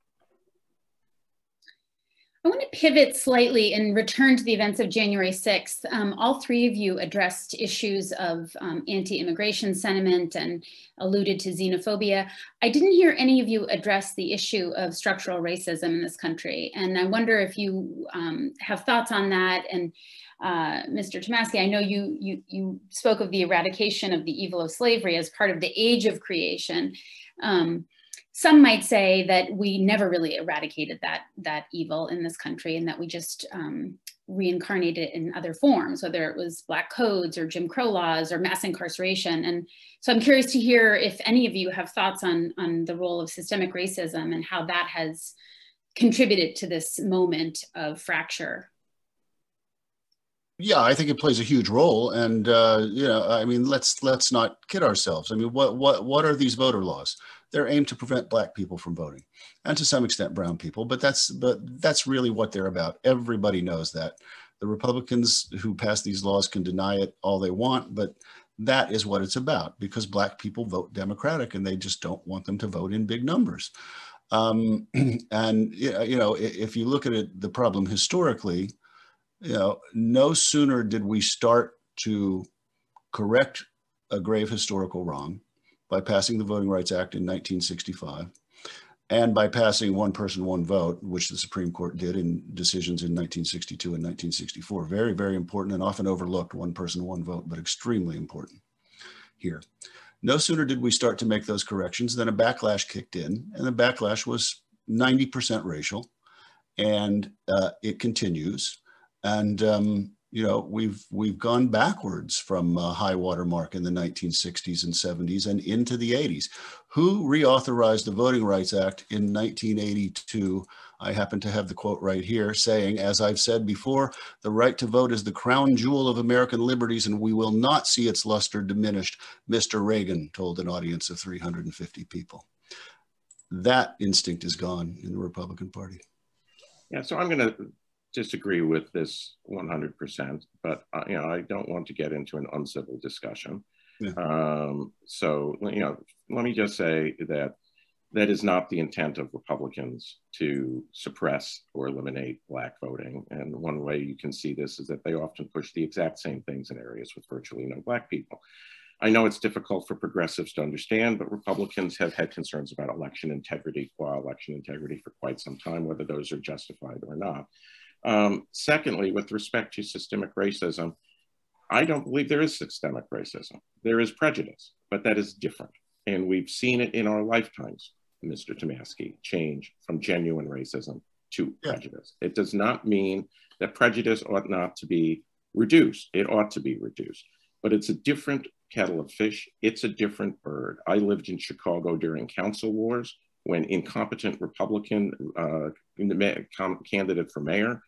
I want to pivot slightly and return to the events of January 6th. All three of you addressed issues of anti-immigration sentiment and alluded to xenophobia. I didn't hear any of you address the issue of structural racism in this country. And I wonder if you have thoughts on that. And Mr. Tomoski, I know you spoke of the eradication of the evil of slavery as part of the age of creation. Some might say that we never really eradicated that evil in this country and that we just reincarnated it in other forms, whether it was Black codes or Jim Crow laws or mass incarceration. And so I'm curious to hear if any of you have thoughts on the role of systemic racism and how that has contributed to this moment of fracture. Yeah, I think it plays a huge role, and you know, I mean, let's not kid ourselves. I mean, what are these voter laws? They're aimed to prevent Black people from voting, and to some extent brown people. But that's really what they're about. Everybody knows that. The Republicans who pass these laws can deny it all they want, but that is what it's about, because Black people vote Democratic, and they just don't want them to vote in big numbers. And you know, if you look at it, the problem historically. You know, no sooner did we start to correct a grave historical wrong by passing the Voting Rights Act in 1965 and by passing one person, one vote, which the Supreme Court did in decisions in 1962 and 1964. Very, very important and often overlooked, one person, one vote, but extremely important here. No sooner did we start to make those corrections than a backlash kicked in, and the backlash was 90% racial, and it continues. And you know, we've gone backwards from high water mark in the 1960s and 70s and into the 80s. Who reauthorized the Voting Rights Act in 1982? I happen to have the quote right here saying, as I've said before, the right to vote is the crown jewel of American liberties and we will not see its luster diminished, Mr. Reagan told an audience of 350 people. That instinct is gone in the Republican Party. Yeah, so I'm going to disagree with this 100%, but you know, I don't want to get into an uncivil discussion. Yeah. So you know, let me just say that that is not the intent of Republicans to suppress or eliminate Black voting. And one way you can see this is that they often push the exact same things in areas with virtually no Black people. I know it's difficult for progressives to understand, but Republicans have had concerns about election integrity, qua election integrity, for quite some time, whether those are justified or not. Secondly, with respect to systemic racism, I don't believe there is systemic racism. There is prejudice, but that is different. And we've seen it in our lifetimes, Mr. Tomoski, change from genuine racism to prejudice. It does not mean that prejudice ought not to be reduced. It ought to be reduced, but it's a different kettle of fish. It's a different bird. I lived in Chicago during council wars when incompetent Republican candidate for mayor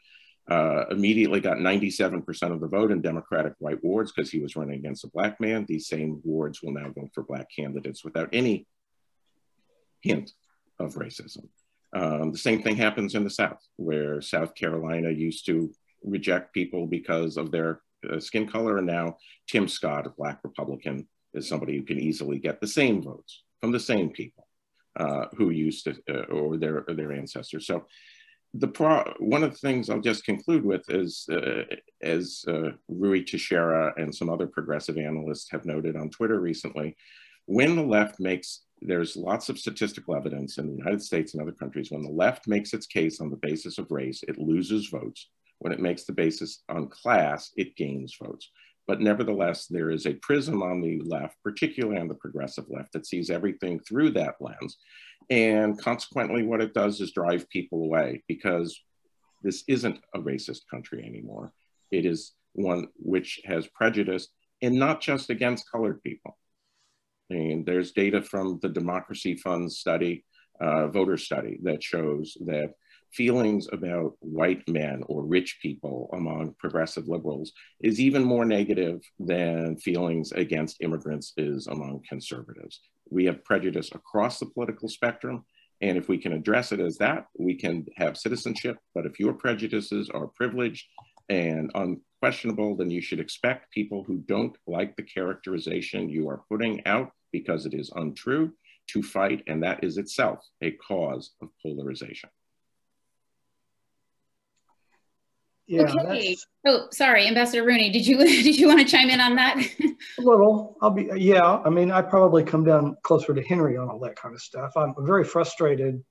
immediately got 97% of the vote in Democratic white wards because he was running against a Black man. These same wards will now vote for Black candidates without any hint of racism. The same thing happens in the South, where South Carolina used to reject people because of their skin color, and now Tim Scott, a Black Republican, is somebody who can easily get the same votes from the same people who used to, or their ancestors. So one of the things I'll just conclude with is, as Rui Teixeira and some other progressive analysts have noted on Twitter recently, when the left makes, there's lots of statistical evidence in the United States and other countries, when the left makes its case on the basis of race, it loses votes. When it makes the basis on class, it gains votes. But nevertheless, there is a prism on the left, particularly on the progressive left, that sees everything through that lens. And consequently, what it does is drive people away, because this isn't a racist country anymore. It is one which has prejudice, and not just against colored people. I mean, there's data from the Democracy Fund study, voter study, that shows that feelings about white men or rich people among progressive liberals is even more negative than feelings against immigrants is among conservatives. We have prejudice across the political spectrum, and if we can address it as that, we can have citizenship. But if your prejudices are privileged and unquestionable, then you should expect people who don't like the characterization you are putting out because it is untrue to fight, and that is itself a cause of polarization. Yeah. Okay. Oh, sorry, Ambassador Rooney, did you want to chime in on that? A little. Yeah. I mean, I probably come down closer to Henry on all that kind of stuff. I'm very frustrated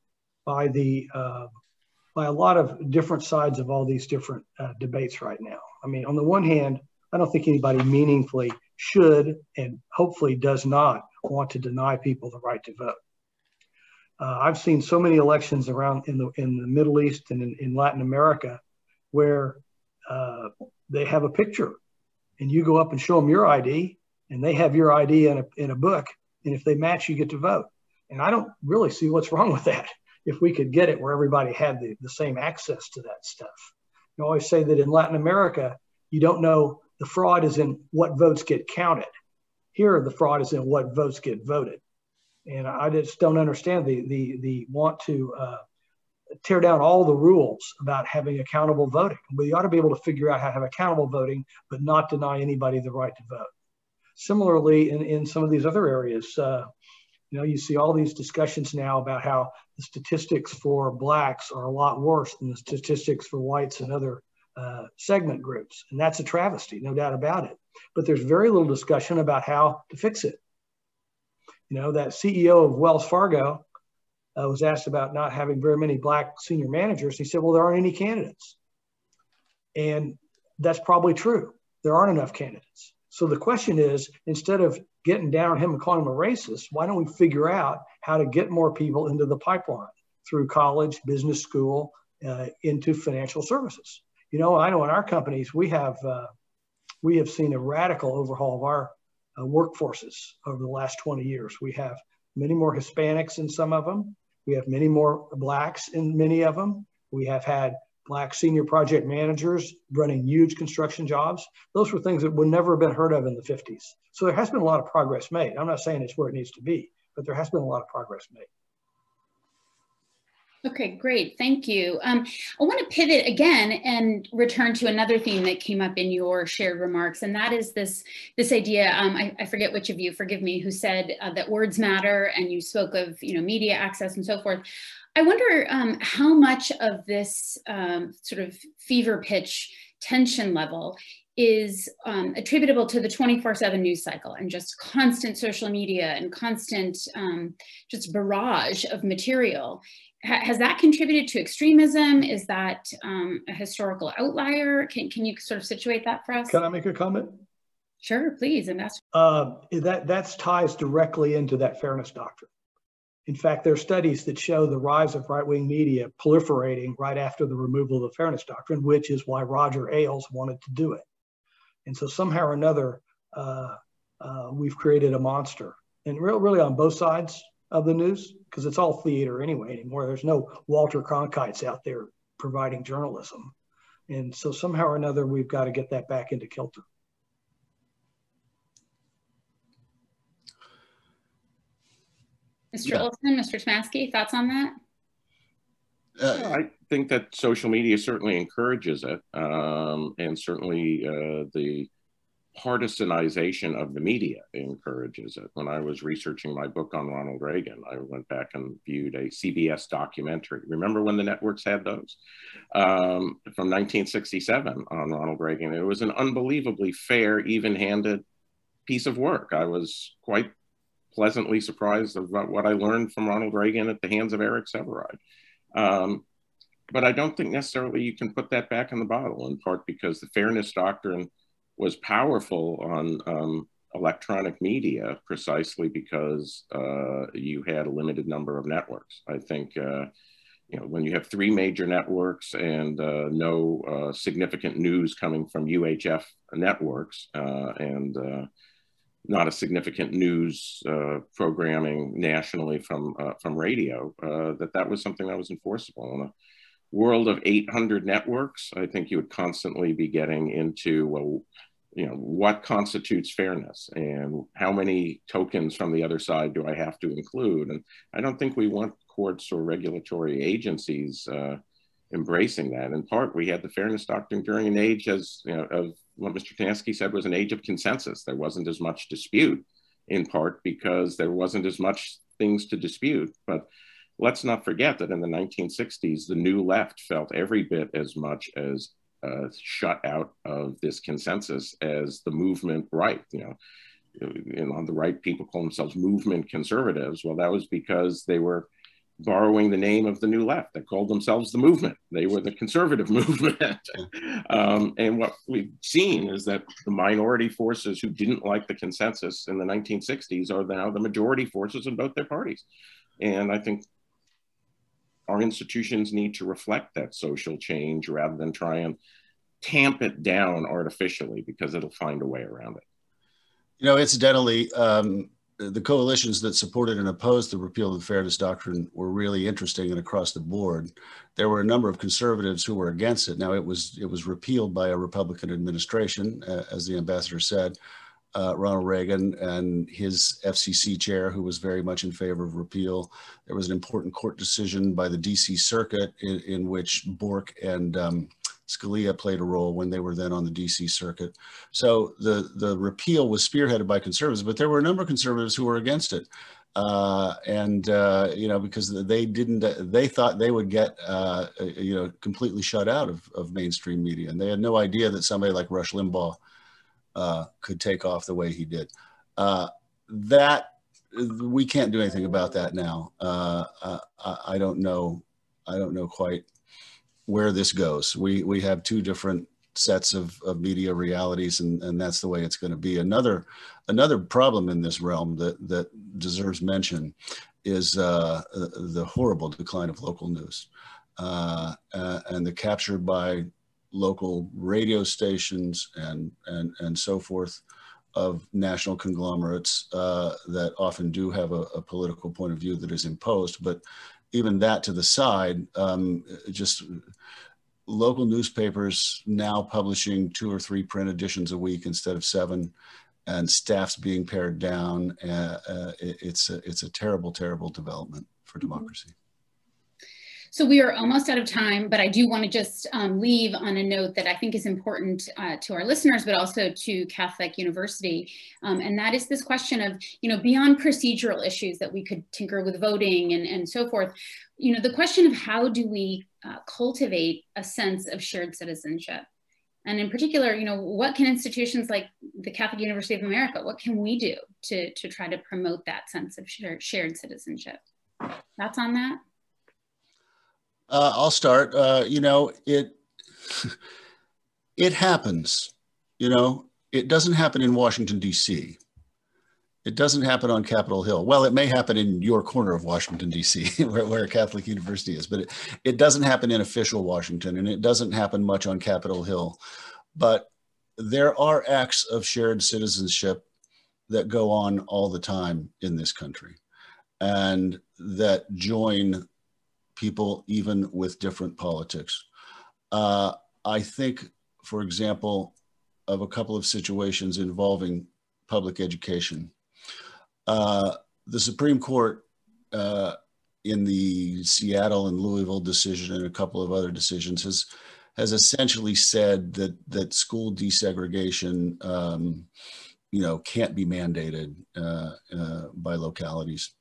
by by a lot of different sides of all these different debates right now. I mean, on the one hand, I don't think anybody meaningfully should and hopefully does not want to deny people the right to vote. I've seen so many elections around in the Middle East and in Latin America where they have a picture and you go up and show them your ID and they have your ID in a book. And if they match, you get to vote. And I don't really see what's wrong with that. If we could get it where everybody had the same access to that stuff. You always say that in Latin America, you don't know, the fraud is in what votes get counted. Here, the fraud is in what votes get voted. And I just don't understand the want to tear down all the rules about having accountable voting. We ought to be able to figure out how to have accountable voting, but not deny anybody the right to vote. Similarly, in some of these other areas, you know, you see all these discussions now about how the statistics for blacks are a lot worse than the statistics for whites and other segment groups. And that's a travesty, no doubt about it. But there's very little discussion about how to fix it. You know, that CEO of Wells Fargo was asked about not having very many black senior managers. He said, well, there aren't any candidates. And that's probably true. There aren't enough candidates. So the question is, instead of getting down on him and calling him a racist, why don't we figure out how to get more people into the pipeline through college, business school, into financial services? You know in our companies, we have seen a radical overhaul of our workforces over the last 20 years. We have many more Hispanics in some of them. We have many more blacks in many of them. We have had black senior project managers running huge construction jobs. Those were things that would never have been heard of in the 50s. So there has been a lot of progress made. I'm not saying it's where it needs to be, but there has been a lot of progress made. Okay, great, thank you. I want to pivot again and return to another theme that came up in your shared remarks, and that is this idea, I forget which of you, forgive me, who said that words matter, and you spoke of media access and so forth. I wonder how much of this sort of fever pitch tension level is attributable to the 24/7 news cycle and just constant social media and constant just barrage of material. Has that contributed to extremism? Is that a historical outlier? Can you sort of situate that for us? Can I make a comment? Sure, please, Ambassador. That ties directly into that fairness doctrine. In fact, there are studies that show the rise of right-wing media proliferating right after the removal of the fairness doctrine, which is why Roger Ailes wanted to do it. And so somehow or another, we've created a monster. And really on both sides of the news, because it's all theater anyway anymore. There's no Walter Cronkites out there providing journalism. And so somehow or another, we've got to get that back into kilter. Mr. Olson, Mr. Tomoski, thoughts on that? I think that social media certainly encourages it, and certainly the partisanization of the media encourages it. When I was researching my book on Ronald Reagan, I went back and viewed a CBS documentary. Remember when the networks had those? From 1967 on Ronald Reagan. It was an unbelievably fair, even-handed piece of work. I was quite pleasantly surprised about what I learned from Ronald Reagan at the hands of Eric Sevareid. But I don't think necessarily you can put that back in the bottle, in part because the fairness doctrine was powerful on electronic media precisely because you had a limited number of networks. I think when you have 3 major networks and no significant news coming from UHF networks and not a significant news programming nationally from radio, that was something that was enforceable. In a world of 800 networks, I think you would constantly be getting into, well, what constitutes fairness and how many tokens from the other side do I have to include? And I don't think we want courts or regulatory agencies embracing that. In part, we had the fairness doctrine during an age of what Mr. Tomoski said was an age of consensus. There wasn't as much dispute, in part because there wasn't as much things to dispute. But let's not forget that in the 1960s, the New Left felt every bit as much as shut out of this consensus as the movement right. On the right, people call themselves movement conservatives. Well, that was because they were borrowing the name of the New Left. They called themselves the movement. They were the conservative movement. And what we've seen is that the minority forces who didn't like the consensus in the 1960s are now the majority forces in both their parties. And I think our institutions need to reflect that social change rather than try and tamp it down artificially, because it'll find a way around it. Incidentally, the coalitions that supported and opposed the repeal of the fairness doctrine were really interesting and across the board. There were a number of conservatives who were against it. Now, it was repealed by a Republican administration, as the ambassador said. Ronald Reagan and his FCC chair, who was very much in favor of repeal. There was an important court decision by the DC Circuit in which Bork and Scalia played a role when they were then on the DC Circuit. So the repeal was spearheaded by conservatives, but there were a number of conservatives who were against it. Because they thought they would get, completely shut out of mainstream media. And they had no idea that somebody like Rush Limbaugh could take off the way he did. That we can't do anything about that now. I don't know quite where this goes. We have 2 different sets of media realities, and that's the way it's going to be. Another problem in this realm that deserves mention is the horrible decline of local news and the capture by local radio stations and so forth of national conglomerates that often do have a political point of view that is imposed. But even that to the side, just local newspapers now publishing 2 or 3 print editions a week instead of 7, and staffs being pared down. It's a terrible, terrible development for democracy. So we are almost out of time, but I do want to just leave on a note that I think is important to our listeners, but also to Catholic University. And that is this question of, beyond procedural issues that we could tinker with voting and so forth, the question of how do we cultivate a sense of shared citizenship? And in particular, what can institutions like the Catholic University of America, what can we do to try to promote that sense of shared citizenship? Thoughts on that? I'll start. It happens. It doesn't happen in Washington, D.C. It doesn't happen on Capitol Hill. Well, it may happen in your corner of Washington, D.C., where a Catholic University is, but it doesn't happen in official Washington, and it doesn't happen much on Capitol Hill. But there are acts of shared citizenship that go on all the time in this country, and that join people even with different politics. I think, for example, of a couple of situations involving public education. The Supreme Court in the Seattle and Louisville decision and a couple of other decisions has essentially said that school desegregation, can't be mandated by localities.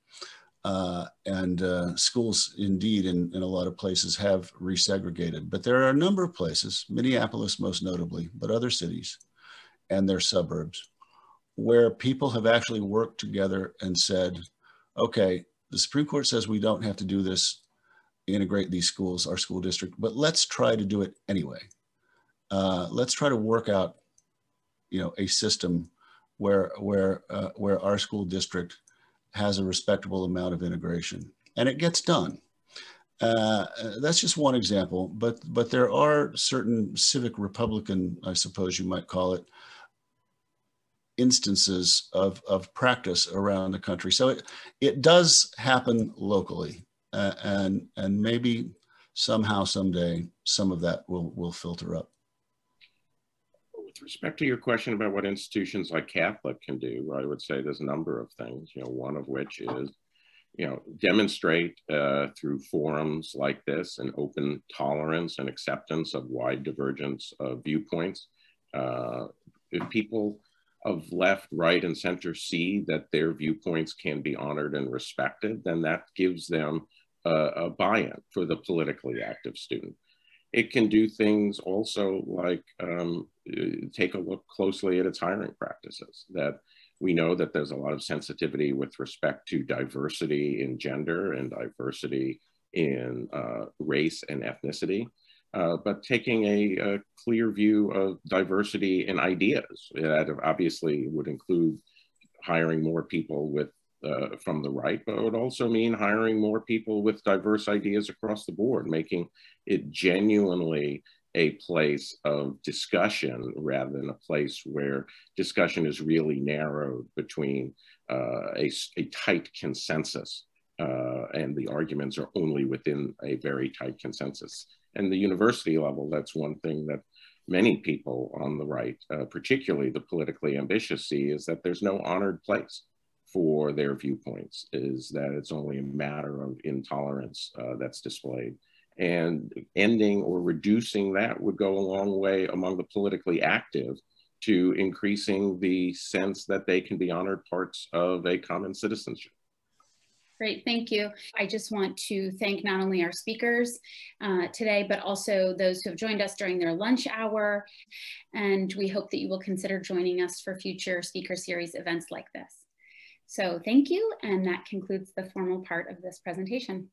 Schools indeed in a lot of places have resegregated, but there are a number of places, Minneapolis most notably, but other cities and their suburbs, where people have actually worked together and said, okay, the Supreme Court says we don't have to do this, integrate these schools, our school district, but let's try to do it anyway. Let's try to work out, a system where our school district has a respectable amount of integration, and it gets done. That's just one example, but there are certain civic Republican, I suppose you might call it, instances of practice around the country. So it does happen locally, and maybe somehow someday some of that will filter up. With respect to your question about what institutions like Catholic can do, I would say there's a number of things, one of which is, demonstrate through forums like this an open tolerance and acceptance of wide divergence of viewpoints. If people of left, right, and center see that their viewpoints can be honored and respected, then that gives them a buy-in for the politically active student. It can do things also like take a look closely at its hiring practices. That we know that there's a lot of sensitivity with respect to diversity in gender and diversity in race and ethnicity, but taking a clear view of diversity in ideas. That obviously would include hiring more people with from the right, but it would also mean hiring more people with diverse ideas across the board, making it genuinely a place of discussion rather than a place where discussion is really narrowed between a tight consensus and the arguments are only within a very tight consensus. And the university level, that's one thing that many people on the right, particularly the politically ambitious, see, is that there's no honored place for their viewpoints, is that it's only a matter of intolerance that's displayed. And ending or reducing that would go a long way among the politically active to increasing the sense that they can be honored parts of a common citizenship. Great, thank you. I just want to thank not only our speakers today, but also those who have joined us during their lunch hour. And we hope that you will consider joining us for future speaker series events like this. So thank you, and that concludes the formal part of this presentation.